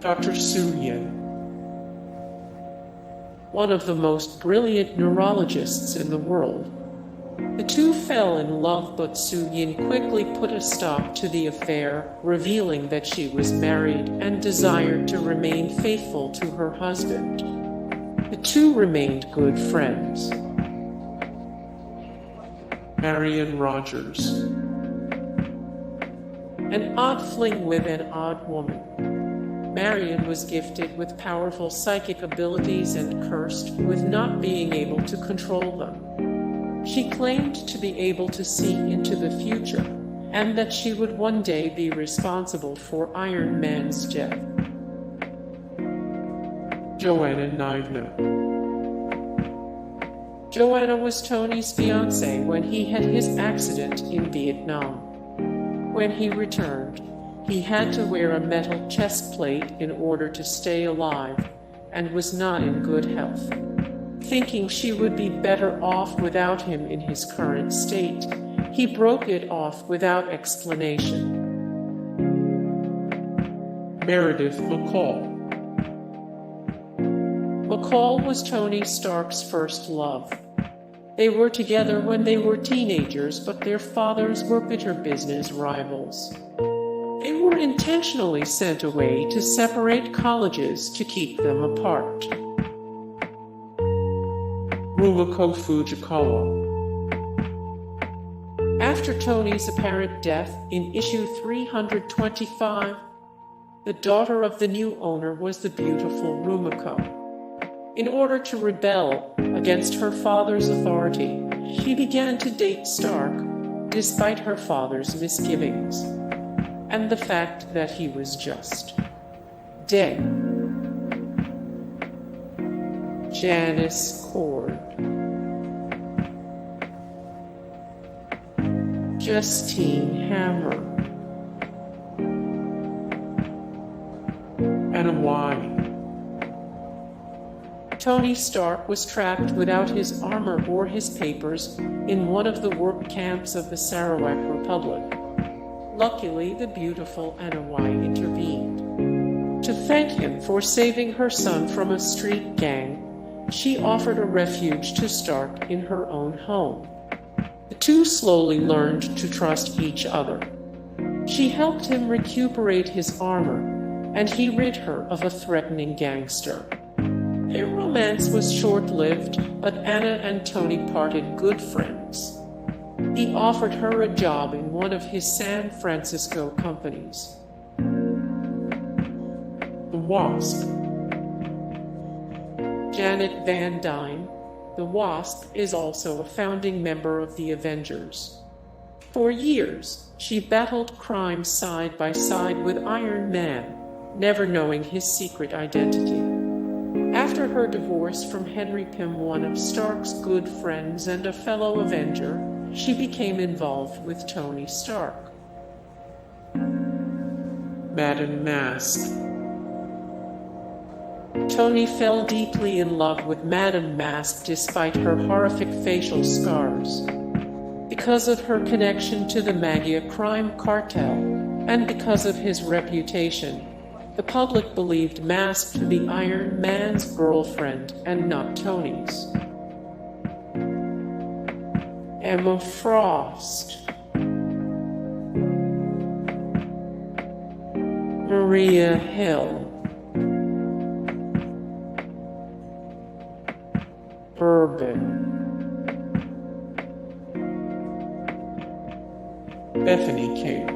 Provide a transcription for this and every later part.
Dr. Su Yin, one of the most brilliant neurologists in the world. The two fell in love, but Su Yin quickly put a stop to the affair, revealing that she was married and desired to remain faithful to her husband. The two remained good friends. Marianne Rodgers, an odd fling with an odd woman. Marianne was gifted with powerful psychic abilities and cursed with not being able to control them. She claimed to be able to see into the future, and that she would one day be responsible for Iron Man's death. Joanna Nivena. Joanna was Tony's fiancée when he had his accident in Vietnam. When he returned, he had to wear a metal chest plate in order to stay alive, and was not in good health. Thinking she would be better off without him in his current state, he broke it off without explanation. Meredith McCall. McCall was Tony Stark's first love. They were together when they were teenagers, but their fathers were bitter business rivals. They were intentionally sent away to separate colleges to keep them apart. Rumiko Fujikawa. After Tony's apparent death in issue 325, the daughter of the new owner was the beautiful Rumiko. In order to rebel against her father's authority, she began to date Stark, despite her father's misgivings, and the fact that he was just dead. Janice Cord. Justine Hammer. And why? Tony Stark was trapped without his armor or his papers in one of the work camps of the Sarawak Republic. Luckily, the beautiful Anawai intervened. To thank him for saving her son from a street gang, she offered a refuge to Stark in her own home. The two slowly learned to trust each other. She helped him recuperate his armor, and he rid her of a threatening gangster. Their romance was short-lived, but Anna and Tony parted good friends. He offered her a job in one of his San Francisco companies. The Wasp. Janet Van Dyne, the Wasp, is also a founding member of the Avengers. For years, she battled crime side by side with Iron Man, never knowing his secret identity. After her divorce from Henry Pym, one of Stark's good friends and a fellow Avenger, she became involved with Tony Stark. Madame Masque. Tony fell deeply in love with Madame Masque despite her horrific facial scars. Because of her connection to the Magia crime cartel, and because of his reputation, the public believed Masque to be Iron Man's girlfriend and not Tony's. Emma Frost. Maria Hill. Bourbon. Bethany Cabe.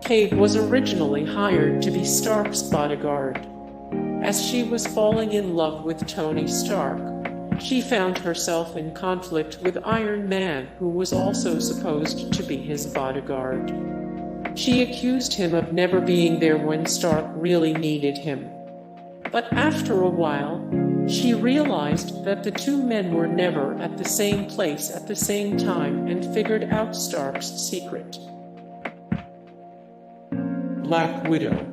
Cabe was originally hired to be Stark's bodyguard. As she was falling in love with Tony Stark, she found herself in conflict with Iron Man, who was also supposed to be his bodyguard. She accused him of never being there when Stark really needed him. But after a while, she realized that the two men were never at the same place at the same time and figured out Stark's secret. Black Widow.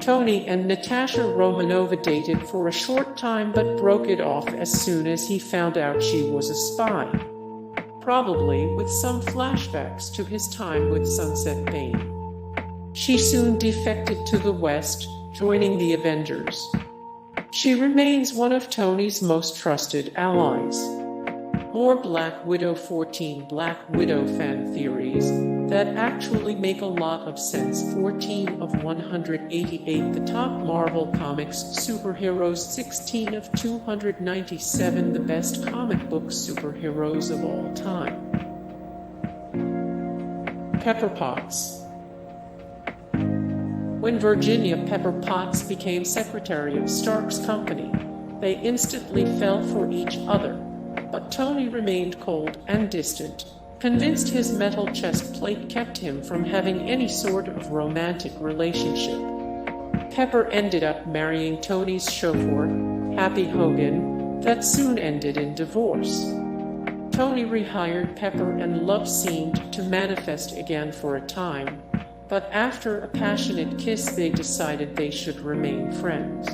Tony and Natasha Romanova dated for a short time but broke it off as soon as he found out she was a spy, probably with some flashbacks to his time with Sunset Bane. She soon defected to the West, joining the Avengers. She remains one of Tony's most trusted allies. More Black Widow 14 Black Widow fan theories that actually make a lot of sense. 14 of 188 the top Marvel Comics superheroes. 16 of 297 the best comic book superheroes of all time. Pepper Potts. When Virginia Pepper Potts became secretary of Stark's company, they instantly fell for each other. But Tony remained cold and distant, convinced his metal chest plate kept him from having any sort of romantic relationship. Pepper ended up marrying Tony's chauffeur, Happy Hogan, that soon ended in divorce. Tony rehired Pepper and love seemed to manifest again for a time, but after a passionate kiss they decided they should remain friends.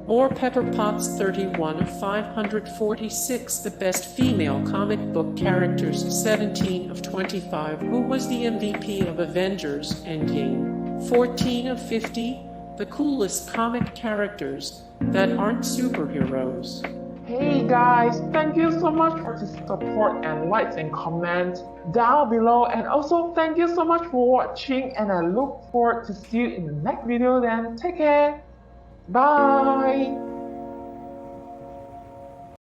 More Pepper Potts. 31 of 546 the best female comic book characters. 17 of 25 who was the MVP of Avengers Endgame. 14 of 50 the coolest comic characters that aren't superheroes. Hey guys, thank you so much for the support and likes and comments down below, and also thank you so much for watching, and I look forward to see you in the next video. Then take care. Bye.